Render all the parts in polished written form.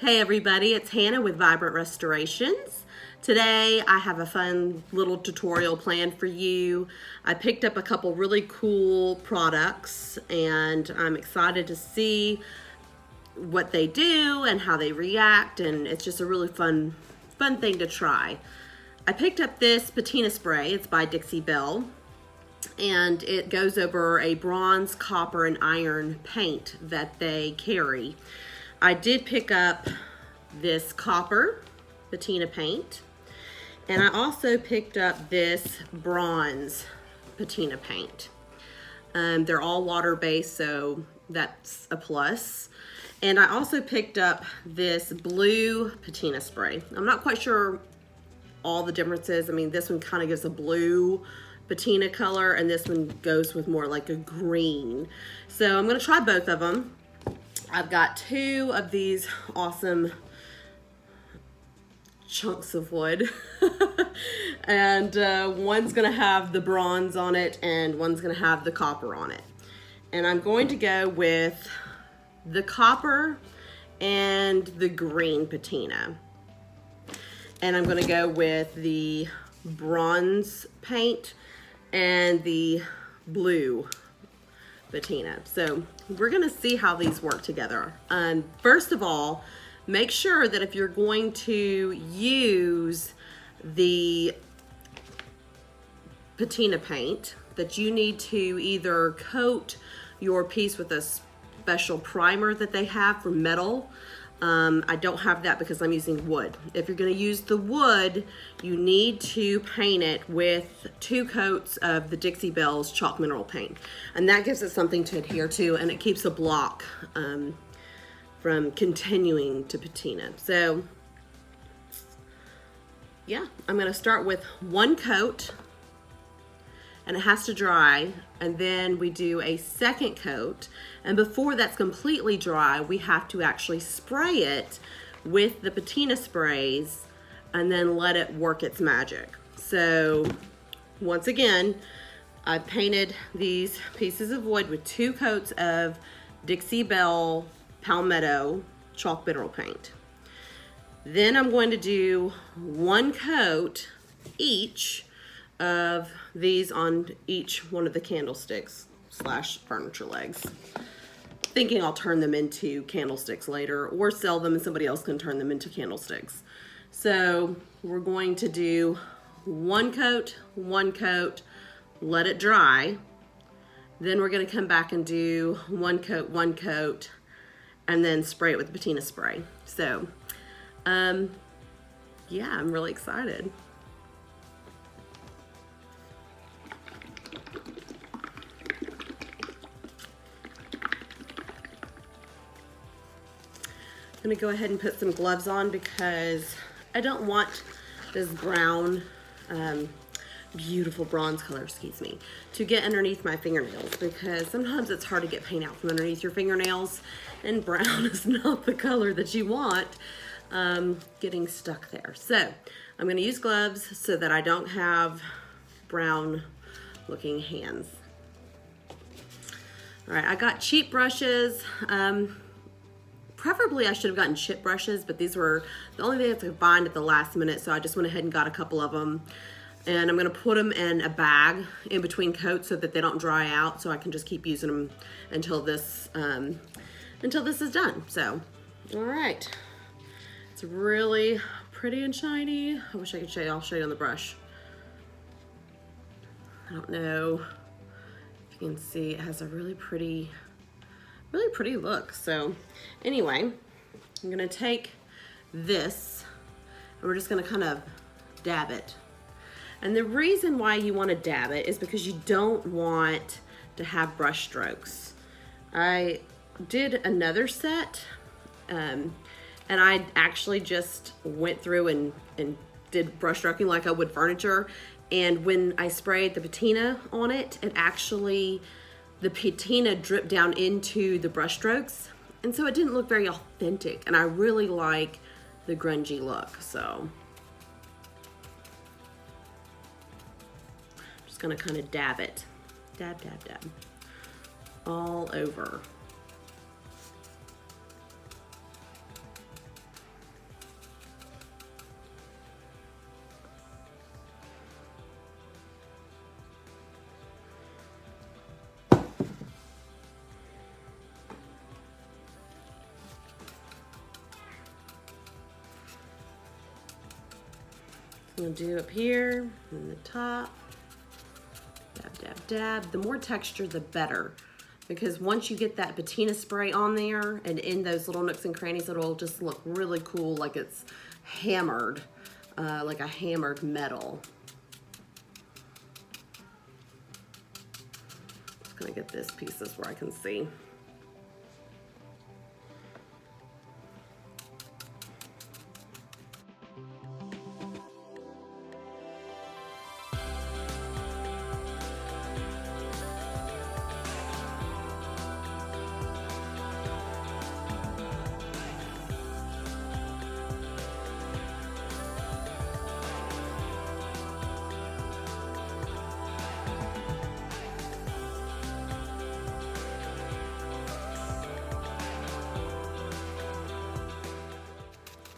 Hey everybody, it's Hannah with Vibrant Restorations. Today I have a fun little tutorial planned for you. I picked up a couple really cool products and I'm excited to see what they do and how they react, and it's just a really fun thing to try. I picked up this Patina Spray. It's by Dixie Belle, and it goes over a bronze, copper, and iron paint that they carry. I did pick up this copper patina paint, and I also picked up this bronze patina paint. They're all water-based, so that's a plus. And I also picked up this blue patina spray. I'm not quite sure all the differences. I mean, this one kind of gives a blue patina color, and this one goes with more like a green. So I'm going to try both of them. I've got two of these awesome chunks of wood and one's going to have the bronze on it and one's going to have the copper on it. And I'm going to go with the copper and the green patina. And I'm going to go with the bronze paint and the blue patina. So we're going to see how these work together. First of all, make sure that if you're going to use the patina paint, that you need to either coat your piece with a special primer that they have for metal. I don't have that because I'm using wood. If you're going to use the wood, you need to paint it with 2 coats of the Dixie Belle's chalk mineral paint. And that gives it something to adhere to, and it keeps a block from continuing to patina. So yeah, I'm going to start with 1 coat, and it has to dry, and then we do a 2nd coat, and before that's completely dry we have to actually spray it with the patina sprays and then let it work its magic. So once again, I painted these pieces of wood with 2 coats of Dixie Belle Palmetto chalk mineral paint. Then I'm going to do 1 coat each of these on each one of the candlesticks slash furniture legs, thinking I'll turn them into candlesticks later or sell them and somebody else can turn them into candlesticks. So we're going to do 1 coat, 1 coat, let it dry. Then we're going to come back and do 1 coat, 1 coat, and then spray it with patina spray. So yeah, I'm really excited. I'm gonna go ahead and put some gloves on because I don't want this brown, beautiful bronze color, excuse me, to get underneath my fingernails, because sometimes it's hard to get paint out from underneath your fingernails, and brown is not the color that you want getting stuck there. So I'm gonna use gloves so that I don't have brown looking hands. All right, I got cheap brushes. Preferably I should have gotten chip brushes, but these were the only thing I could find at the last minute, so I just went ahead and got a couple of them. And I'm gonna put them in a bag in between coats so that they don't dry out, so I can just keep using them until this is done. So, all right. It's really pretty and shiny. I wish I could show you. I'll show you on the brush. I don't know if you can see, it has a really pretty look. So anyway, I'm gonna take this and we're just gonna kind of dab it. And the reason why you want to dab it is because you don't want to have brush strokes. I did another set and I actually just went through and did brush stroking like I would furniture, and when I sprayed the patina on it, the patina dripped down into the brush strokes, and so it didn't look very authentic, and I really like the grungy look. So I'm just gonna kind of dab it, dab, all over. I'm gonna do up here in the top. Dab, dab, dab. The more texture, the better. Because once you get that patina spray on there and in those little nooks and crannies, it'll just look really cool, like it's hammered, like a hammered metal. Just gonna get this pieces where I can see.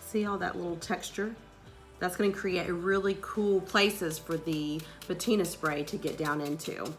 See all that little texture? That's going to create really cool places for the patina spray to get down into.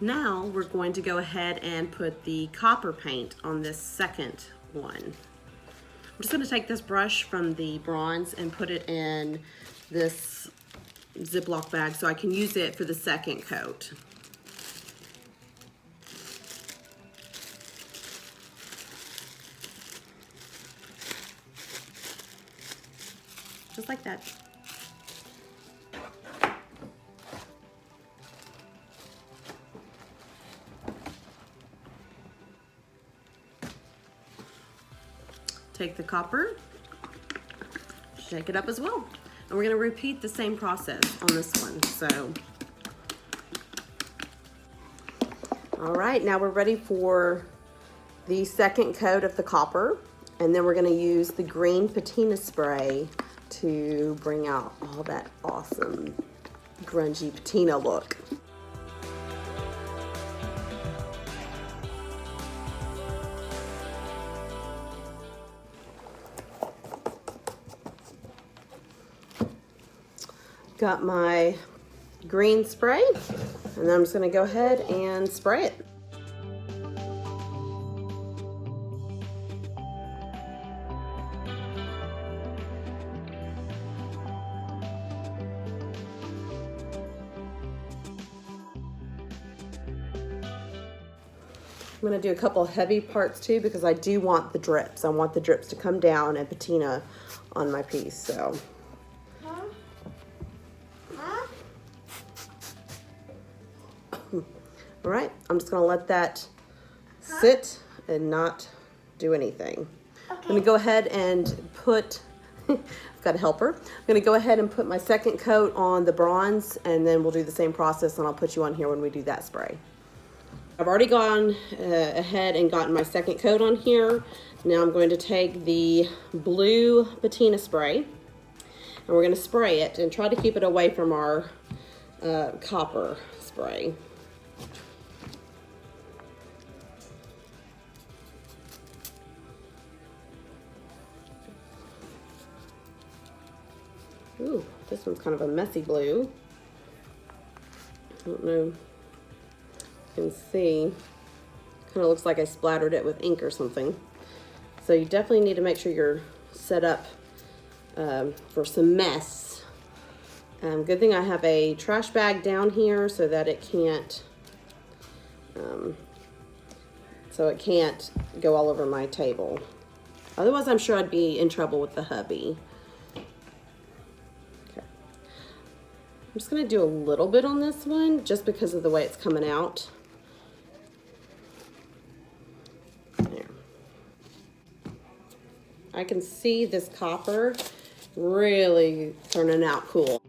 Now we're going to go ahead and put the copper paint on this second one. I'm just going to take this brush from the bronze and put it in this Ziploc bag so I can use it for the second coat. Just like that. Take the copper, shake it up as well. And we're gonna repeat the same process on this one, so. All right, now we're ready for the second coat of the copper. And then we're gonna use the green patina spray to bring out all that awesome grungy patina look. Got my green spray, and then I'm just gonna go ahead and spray it. I'm gonna do a couple heavy parts too because I do want the drips. I want the drips to come down and patina on my piece, so. All right, I'm just gonna let that sit and not do anything. Okay. I'm gonna go ahead and put, I've got a helper. I'm gonna go ahead and put my second coat on the bronze, and then we'll do the same process, and I'll put you on here when we do that spray. I've already gone ahead and gotten my second coat on here. Now I'm going to take the blue patina spray, and we're gonna spray it and try to keep it away from our copper spray. Ooh, this one's kind of a messy blue. I don't know. You can see, kind of looks like I splattered it with ink or something. So you definitely need to make sure you're set up for some mess. Good thing I have a trash bag down here so that it can't, go all over my table. Otherwise, I'm sure I'd be in trouble with the hubby. Okay. I'm just gonna do a little bit on this one just because of the way it's coming out. There. I can see this copper really turning out cool.